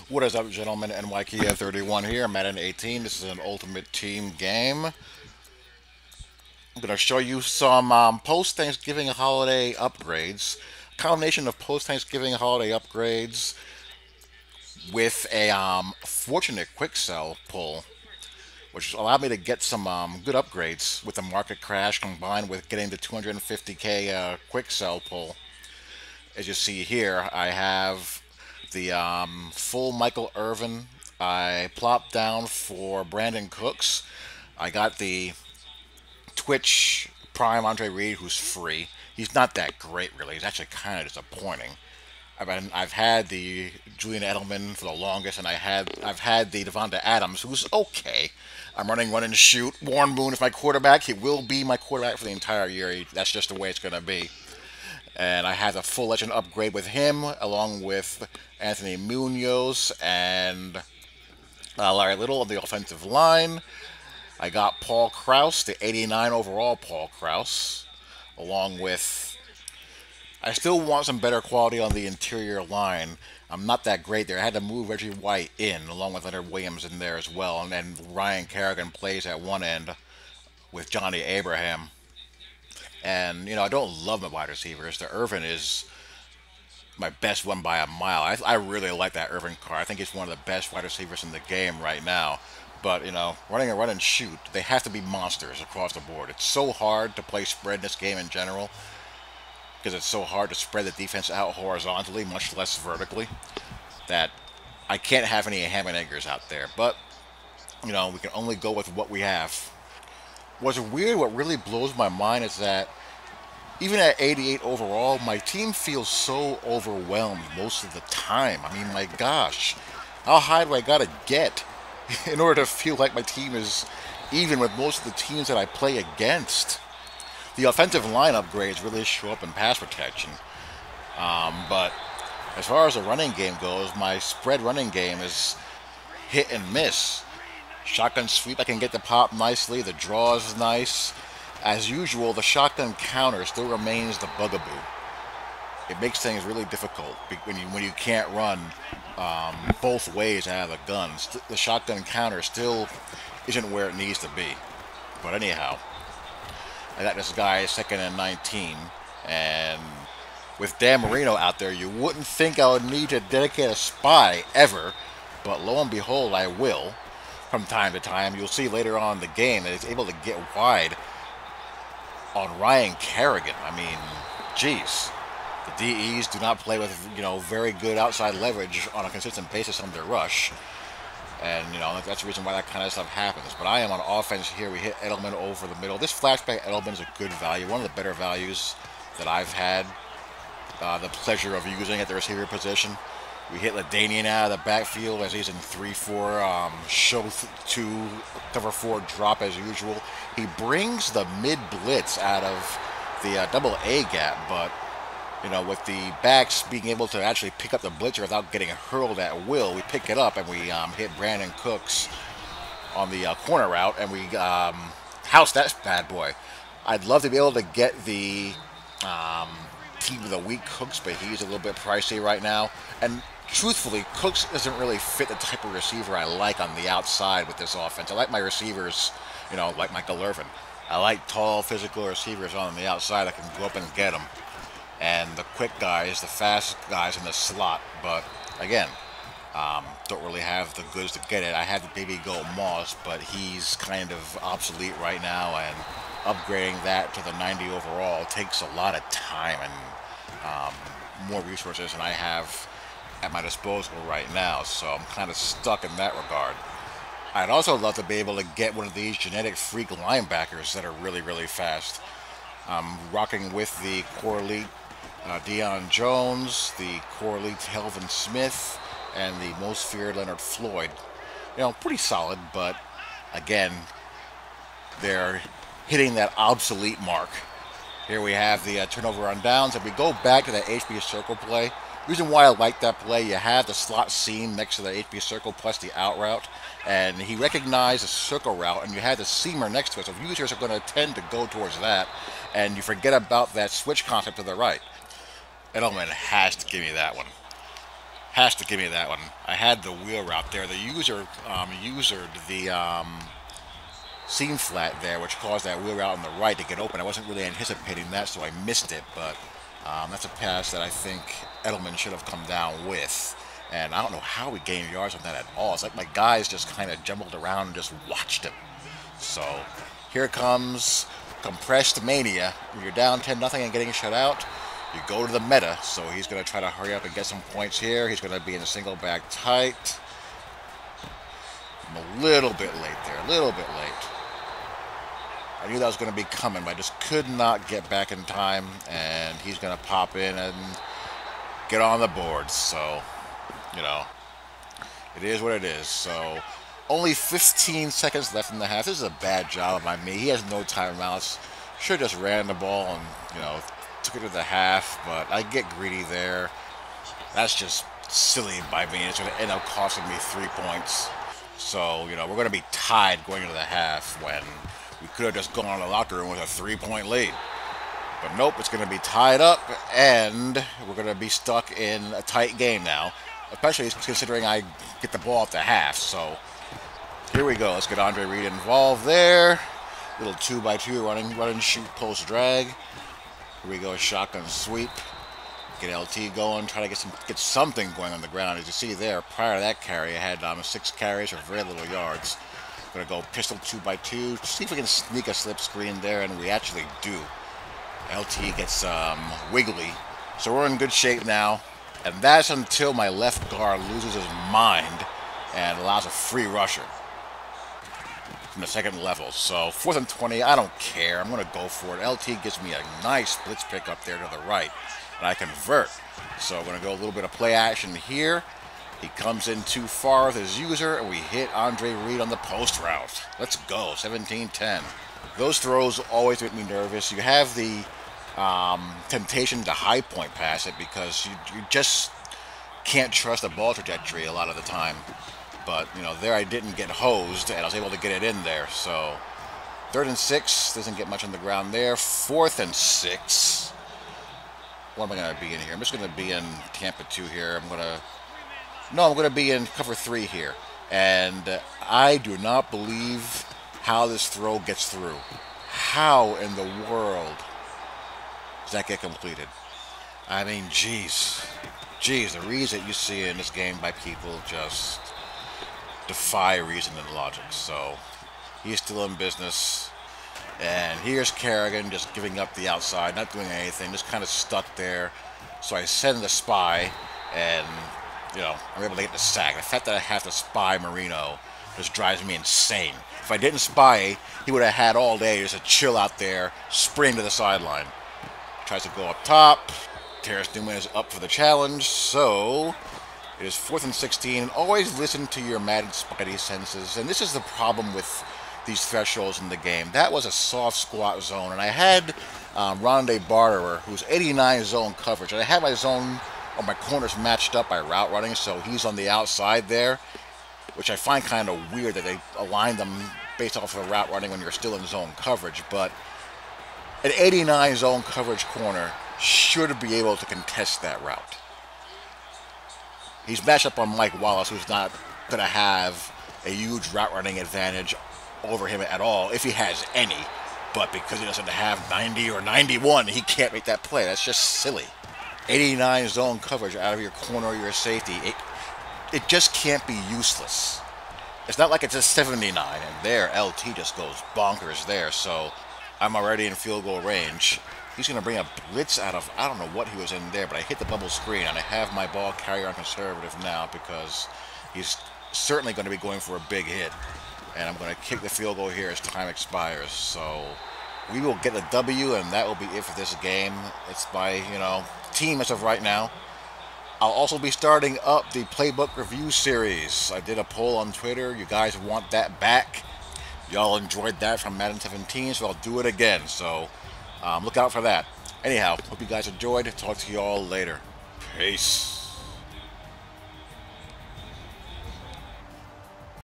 What is up, gentlemen? NYKF31 here, Madden 18. This is an Ultimate Team game. I'm going to show you some post-Thanksgiving holiday upgrades. Combination of post-Thanksgiving holiday upgrades with a fortunate quick sell pull, which allowed me to get some good upgrades with the market crash combined with getting the 250k quick sell pull. As you see here, I have the full Michael Irvin. I plopped down for Brandon Cooks. I got the Twitch Prime Andre Reed, who's free. He's not that great, really. He's actually kind of disappointing. I've had the Julian Edelman for the longest, and I've had the Devonta Adams, who's okay. I'm running run and shoot. Warren Moon is my quarterback. He will be my quarterback for the entire year. That's just the way it's going to be. And I had a full legend upgrade with him, along with Anthony Munoz and Larry Little on the offensive line. I got Paul Krause, the 89 overall Paul Krause, along with. I still want some better quality on the interior line. I'm not that great there. I had to move Reggie White in, along with Leonard Williams in there as well. And then Ryan Kerrigan plays at one end with Johnny Abraham. And, I don't love my wide receivers. The Irvin is my best one by a mile. I really like that Irvin car. I think he's one of the best wide receivers in the game right now. But, running a run and shoot, they have to be monsters across the board. It's so hard to play spread in this game in general because it's so hard to spread the defense out horizontally, much less vertically, that I can't have any ham and eggers out there. But, we can only go with what we have. What's weird, what really blows my mind is that even at 88 overall, my team feels so overwhelmed most of the time. I mean, my gosh, how high do I gotta get in order to feel like my team is even with most of the teams that I play against? The offensive line upgrades really show up in pass protection. But as far as the running game goes, my spread running game is hit and miss. Shotgun sweep, I can get the pop nicely. The draw is nice. As usual, the shotgun counter still remains the bugaboo. It makes things really difficult when you can't run both ways out of the gun. The shotgun counter still isn't where it needs to be. But anyhow, I got this guy second and 19, and with Dan Marino out there, you wouldn't think I would need to dedicate a spy ever, but lo and behold, I will. From time to time, you'll see later on in the game that he's able to get wide on Ryan Kerrigan. I mean, geez. The DEs do not play with, very good outside leverage on a consistent basis under rush. And, that's the reason why that kind of stuff happens. But I am on offense here. We hit Edelman over the middle. This flashback Edelman is a good value. One of the better values that I've had the pleasure of using at the receiver position. We hit LaDainian out of the backfield as he's in 3-4, show 2, cover 4 drop as usual. He brings the mid blitz out of the double A gap, but, with the backs being able to actually pick up the blitzer without getting hurled at will, we pick it up and we hit Brandon Cooks on the corner route, and we house that bad boy. I'd love to be able to get the team of the week Cooks, but he's a little bit pricey right now. And truthfully, Cooks doesn't really fit the type of receiver I like on the outside with this offense. I like my receivers, like Michael Irvin. I like tall, physical receivers on the outside that can go up and get them. And the quick guys, the fast guys in the slot. But again, don't really have the goods to get it. I had the baby goat Moss, but he's kind of obsolete right now, and upgrading that to the 90 overall takes a lot of time and more resources than I have at my disposal right now, so I'm kind of stuck in that regard. I'd also love to be able to get one of these genetic freak linebackers that are really, really fast. I'm rocking with the Core Elite Deion Jones, the Core Elite Helvin Smith, and the most feared Leonard Floyd. Pretty solid, but again, they're hitting that obsolete mark. Here we have the turnover on downs. If we go back to that HB circle play, reason why I like that play, you have the slot seam next to the HB circle plus the out route, and he recognized the circle route, and you had the seamer next to it, so users are going to tend to go towards that, and you forget about that switch concept to the right. Edelman has to give me that one. Has to give me that one. I had the wheel route there. The usered the seam flat there, which caused that wheel route on the right to get open. I wasn't really anticipating that, so I missed it. But that's a pass that I think Edelman should have come down with. And I don't know how we gained yards on that at all. It's like my guys just kind of jumbled around and just watched him. So here comes compressed mania. When you're down 10-0 and getting shut out, you go to the meta. So he's going to try to hurry up and get some points here. He's going to be in a single back tight. I'm a little bit late there, a little bit late. I knew that was going to be coming, but I just could not get back in time. And he's going to pop in and get on the board. So, you know, it is what it is. So only 15 seconds left in the half. This is a bad job by me. He has no timeouts. Should have just ran the ball and, you know, took it to the half. But I get greedy there. That's just silly by me. It's going to end up costing me 3 points. So, you know, we're going to be tied going into the half when we could have just gone in the locker room with a 3-point lead. But nope, it's going to be tied up, and we're going to be stuck in a tight game now, especially considering I get the ball at the half. So here we go. Let's get Andre Reed involved there. Little 2x2 running, shoot, post, drag. Here we go, shotgun sweep. Get LT going, try to get something going on the ground. As you see there, prior to that carry, I had 6 carries for very little yards. Going to go pistol 2x2, see if we can sneak a slip screen there, and we actually do. LT gets wiggly. So we're in good shape now. And that's until my left guard loses his mind and allows a free rusher from the second level. So 4th and 20, I don't care. I'm going to go for it. LT gives me a nice blitz pick up there to the right. And I convert. So I'm going to go a little bit of play action here. He comes in too far with his user, and we hit Andre Reed on the post route. Let's go, 17-10. Those throws always make me nervous. You have the temptation to high point pass it because you just can't trust the ball trajectory a lot of the time. But, you know, there I didn't get hosed, and I was able to get it in there. So 3rd and 6, doesn't get much on the ground there. 4th and 6. What am I going to be in here? I'm just going to be in Tampa 2 here. I'm going to be in cover 3 here. And I do not believe how this throw gets through. How in the world does that get completed? I mean, geez. The reads that you see in this game by people just defy reason and logic. So he's still in business. And here's Kerrigan just giving up the outside, not doing anything, just kind of stuck there. So I send the spy, and, you know, I'm able to get the sack. The fact that I have to spy Marino just drives me insane. If I didn't spy, he would have had all day just to chill out there, sprint to the sideline. Tries to go up top. Terrace Newman is up for the challenge, so it is 4th and 16. Always listen to your Madden spidey senses, and this is the problem with these thresholds in the game. That was a soft squat zone, and I had Rondé Barterer, who's 89 zone coverage, and I had my zone or my corners matched up by route running, so he's on the outside there, which I find kind of weird that they align them based off of route running when you're still in zone coverage. But an 89 zone coverage corner should be able to contest that route. He's matched up on Mike Wallace, who's not going to have a huge route running advantage over him at all, if he has any. But because he doesn't have 90 or 91, he can't make that play. That's just silly. 89 zone coverage out of your corner or your safety, it just can't be useless. It's not like it's a 79, and there, LT just goes bonkers there, so I'm already in field goal range. He's going to bring a blitz out of, I don't know what he was in there, but I hit the bubble screen, and I have my ball carrier on conservative now because he's certainly going to be going for a big hit. And I'm going to kick the field goal here as time expires. So we will get a W, and that will be it for this game. It's my, you know, team as of right now. I'll also be starting up the playbook review series. I did a poll on Twitter. You guys want that back. Y'all enjoyed that from Madden 17, so I'll do it again. So look out for that. Anyhow, hope you guys enjoyed. Talk to y'all later. Peace.